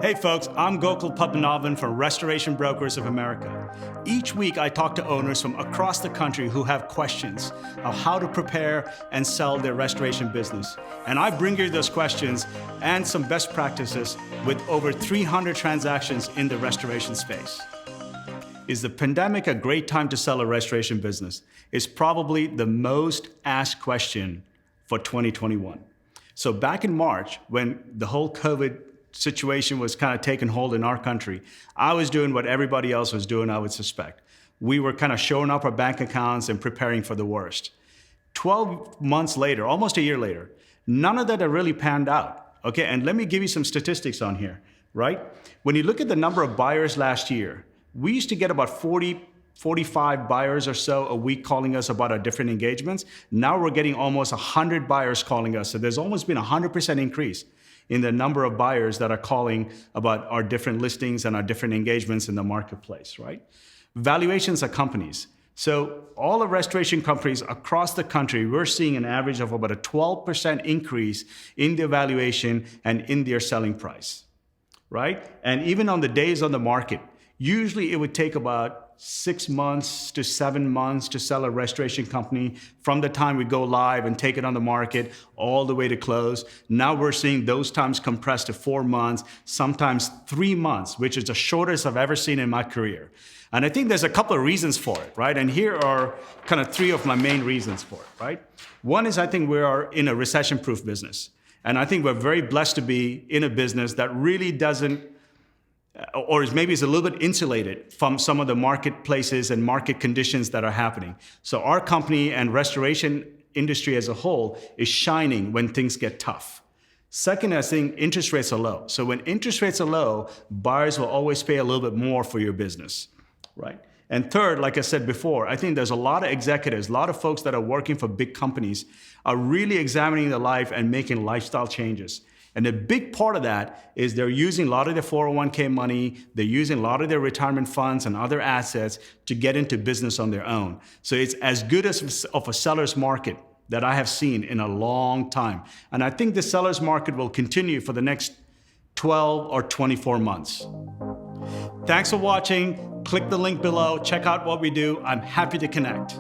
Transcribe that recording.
Hey folks, I'm Gokul Padmanabhan from Restoration Brokers of America. Each week I talk to owners from across the country who have questions of how to prepare and sell their restoration business. And I bring you those questions and some best practices with over 300 transactions in the restoration space. Is the pandemic a great time to sell a restoration business? It's probably the most asked question for 2021. So back in March, when the whole COVID situation was kind of taking hold in our country, I was doing what everybody else was doing, I would suspect. We were kind of showing up our bank accounts and preparing for the worst. 12 months later, almost a year later, none of that had really panned out. Okay, and let me give you some statistics on here, right? When you look at the number of buyers last year, we used to get about 45 buyers or so a week calling us about our different engagements. Now we're getting almost 100 buyers calling us. So there's almost been a 100% increase in the number of buyers that are calling about our different listings and our different engagements in the marketplace, right? Valuations of companies. So all the restoration companies across the country, we're seeing an average of about a 12% increase in their valuation and in their selling price, right? And even on the days on the market, usually it would take about 6 months to 7 months to sell a restoration company from the time we go live and take it on the market all the way to close. Now we're seeing those times compressed to 4 months, sometimes 3 months, which is the shortest I've ever seen in my career. And I think there's a couple of reasons for it, right? And here are kind of 3 of my main reasons for it, right? One is I think we are in a recession-proof business. And I think we're very blessed to be in a business that really doesn't or is maybe a little bit insulated from some of the marketplaces and market conditions that are happening. So our company and restoration industry as a whole is shining when things get tough. Second, I think interest rates are low. So when interest rates are low, buyers will always pay a little bit more for your business, right? And third, like I said before, I think there's a lot of executives, a lot of folks that are working for big companies are really examining their life and making lifestyle changes. And a big part of that is they're using a lot of their 401k money, they're using a lot of their retirement funds and other assets to get into business on their own. So it's as good as of a seller's market that I have seen in a long time. And I think the seller's market will continue for the next 12 or 24 months. Thanks for watching. Click the link below, check out what we do. I'm happy to connect.